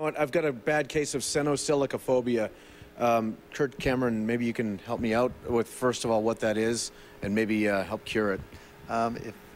I've got a bad case of senosilicophobia. Curt Cameron, maybe you can help me out with, first of all, what that is, and maybe help cure it.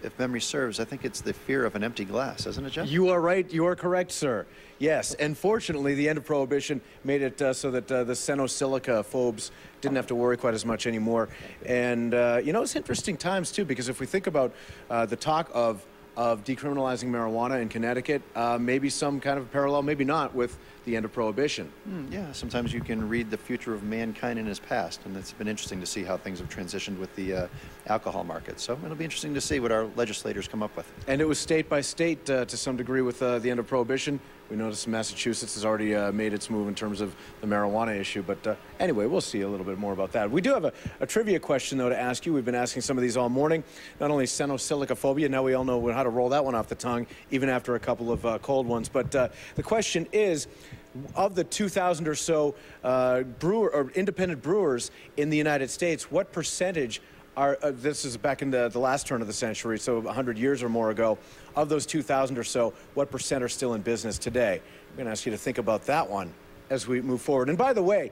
If memory serves, I think it's the fear of an empty glass, isn't it, Jeff? You are right. You are correct, sir. Yes, and fortunately, the end of Prohibition made it so that the senosilicophobes didn't have to worry quite as much anymore. And, you know, it's interesting times, too, because if we think about the talk of decriminalizing marijuana in Connecticut, maybe some kind of parallel, maybe not, with the end of Prohibition. Yeah, sometimes you can read the future of mankind in his past, and it's been interesting to see how things have transitioned with the alcohol market. So it'll be interesting to see what our legislators come up with. And it was state by state to some degree with the end of Prohibition. We noticed Massachusetts has already made its move in terms of the marijuana issue. But anyway, we'll see a little bit more about that. We do have a trivia question, though, to ask you. We've been asking some of these all morning. Not only senosilicophobia, now we all know how to roll that one off the tongue, even after a couple of cold ones. But the question is, of the 2,000 or so independent brewers in the United States, what percentage are, this is back in the last turn of the century, so 100 years or more ago, of those 2,000 or so, what percent are still in business today? I'm going to ask you to think about that one as we move forward. And by the way,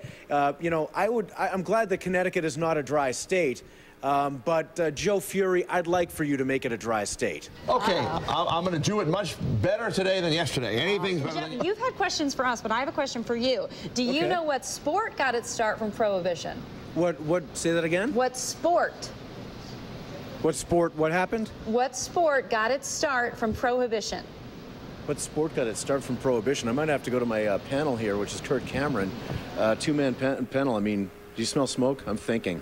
you know, I'm glad that Connecticut is not a dry state. But Joe Fury, I'd like for you to make it a dry state. Okay, I'm going to do it much better today than yesterday. Anything's better than... You've had questions for us, but I have a question for you. Do you know what sport got its start from Prohibition? What, say that again? What sport? What sport, what happened? What sport got its start from Prohibition? What sport got its start from Prohibition? I might have to go to my panel here, which is Curt Cameron. Two-man panel, I mean, do you smell smoke? I'm thinking.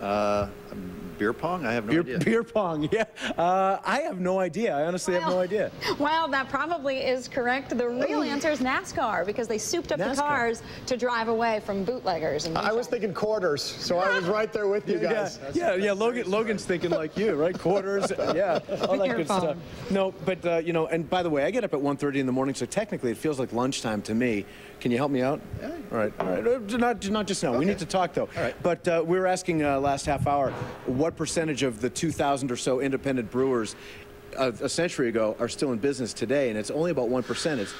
Beer pong? I have no idea. Beer pong, yeah. I have no idea. I honestly have no idea. Well, that probably is correct. The real answer is NASCAR, because they souped up the cars to drive away from bootleggers. And I was thinking quarters, so I was right there with you guys. Yeah. Logan's thinking like you, right? Quarters, yeah, all that good stuff. No, but, you know, and by the way, I get up at 1:30 in the morning, so technically it feels like lunchtime to me. Can you help me out? Yeah. All right. Not just now. Okay. We need to talk, though. All right. But we were asking last half hour, what percentage of the 2,000 or so independent brewers a century ago are still in business today? And it's only about 1%. It's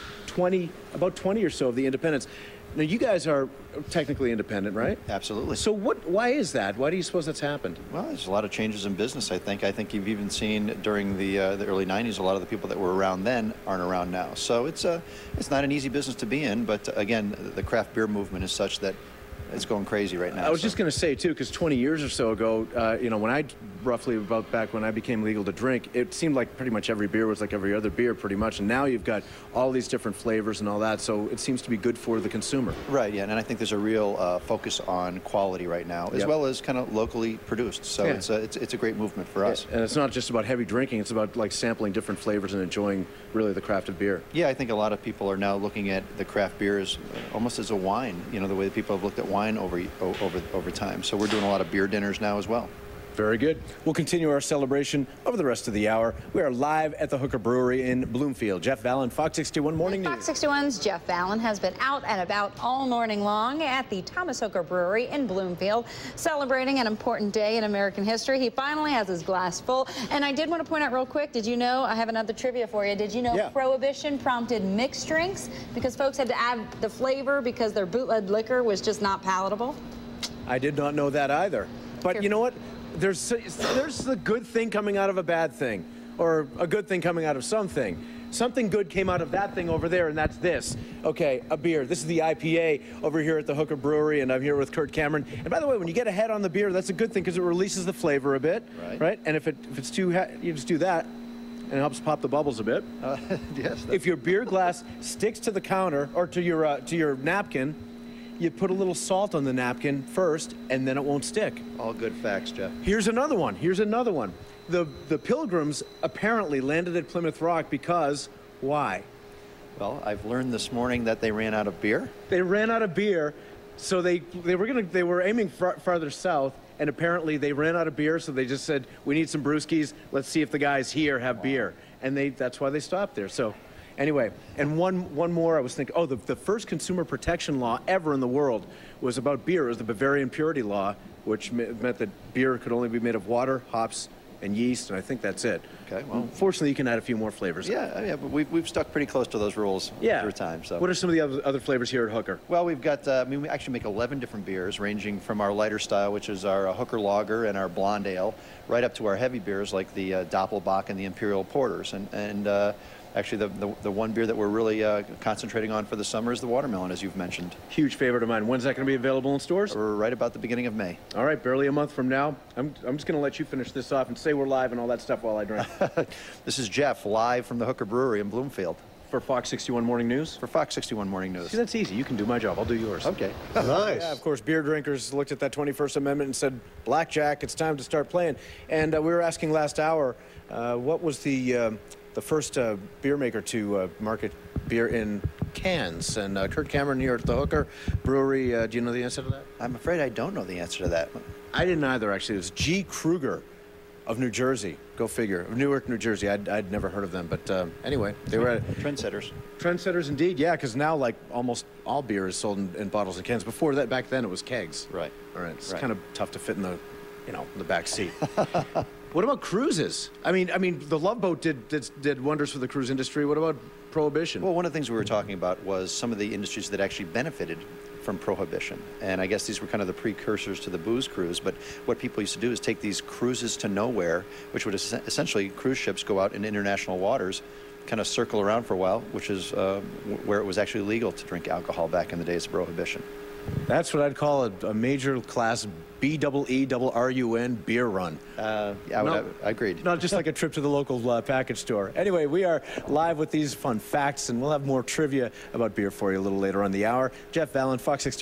about 20 or so of the independents. Now, you guys are technically independent, right? Absolutely. So why is that? Why do you suppose that's happened? Well, there's a lot of changes in business, I think. I think you've even seen during the early 90s, a lot of the people that were around then aren't around now. So it's not an easy business to be in, but again, the craft beer movement is such that it's going crazy right now. I was just going to say, too, because 20 years or so ago, you know, when roughly about back when I became legal to drink, it seemed like pretty much every beer was like every other beer pretty much. And now you've got all these different flavors and all that. So it seems to be good for the consumer. Right, yeah. And I think there's a real focus on quality right now, as well as kind of locally produced. So it's a great movement for us. And it's not just about heavy drinking. It's about like sampling different flavors and enjoying really the crafted beer. Yeah, I think a lot of people are now looking at the craft beers almost as a wine, you know, the way that people have looked at wine over time. So we're doing a lot of beer dinners now as well. Very good. We'll continue our celebration over the rest of the hour. We are live at the Hooker Brewery in Bloomfield. Jeff Vallon, Fox 61 Morning News. Fox 61's Jeff Vallon has been out and about all morning long at the Thomas Hooker Brewery in Bloomfield, celebrating an important day in American history. He finally has his glass full. And I did want to point out real quick, did you know, I have another trivia for you, did you know Prohibition prompted mixed drinks because folks had to add the flavor because their bootleg liquor was just not palatable? I did not know that either. But you know what? There's the good thing coming out of a bad thing, or a good thing coming out of something. Something good came out of that thing over there, and that's this. Okay, a beer. This is the IPA over here at the Hooker Brewery, and I'm here with Curt Cameron. And by the way, when you get a head on the beer, that's a good thing because it releases the flavor a bit, right? And if it's too, you just do that, and it helps pop the bubbles a bit. Yes. If your beer glass sticks to the counter or to your napkin, you put a little salt on the napkin first, and then it won't stick. All good facts, Jeff. Here's another one. The Pilgrims apparently landed at Plymouth Rock because, why? Well, I've learned this morning that they ran out of beer. They ran out of beer, so they were aiming farther south, and apparently they ran out of beer, so they just said, we need some brewskis, let's see if the guys here have beer. And that's why they stopped there. So anyway, and one more, I was thinking, oh, the first consumer protection law ever in the world was about beer. It was the Bavarian Purity Law, which meant that beer could only be made of water, hops, and yeast, and I think that's it. Okay, well, fortunately, you can add a few more flavors. Yeah, but we've stuck pretty close to those rules through time. So, what are some of the other flavors here at Hooker? Well, we've got, we actually make 11 different beers, ranging from our lighter style, which is our Hooker Lager and our Blonde Ale, right up to our heavy beers like the Doppelbock and the Imperial Porters. And actually, the one beer that we're really concentrating on for the summer is the Watermelon, as you've mentioned. Huge favorite of mine. When's that going to be available in stores? We're right about the beginning of May. All right, barely a month from now. I'm just going to let you finish this off and say we're live and all that stuff while I drink. This is Jeff, live from the Hooker Brewery in Bloomfield. For Fox 61 Morning News? For Fox 61 Morning News. See, that's easy. You can do my job. I'll do yours. Okay. Nice. Yeah, of course, beer drinkers looked at that 21st Amendment and said, blackjack, it's time to start playing. And we were asking last hour, what was the first beer maker to market beer in cans? And Curt Cameron here at the Hooker Brewery, do you know the answer to that? I'm afraid I don't know the answer to that. I didn't either, actually. It was G. Kruger of New Jersey. Go figure. Newark, New Jersey. I'd never heard of them. But anyway, they were Trendsetters. Trendsetters indeed, yeah, because now, like, almost all beer is sold in bottles and cans. Before that, back then, it was kegs. Right. All right. It's Right. kind of tough to fit in the, in the back seat. What about cruises? I mean, the Love Boat did wonders for the cruise industry. What about Prohibition? Well, one of the things we were talking about was some of the industries that actually benefited from Prohibition. And I guess these were kind of the precursors to the booze cruise. But what people used to do is take these cruises to nowhere, which would essentially, cruise ships go out in international waters, kind of circle around for a while, which is where it was actually legal to drink alcohol back in the days of Prohibition. That's what I'd call a major class BEERUN beer run. Yeah, I agreed. Not just like a trip to the local package store. Anyway, we are live with these fun facts, and we'll have more trivia about beer for you a little later on the hour. Jeff Vallon, Fox 61.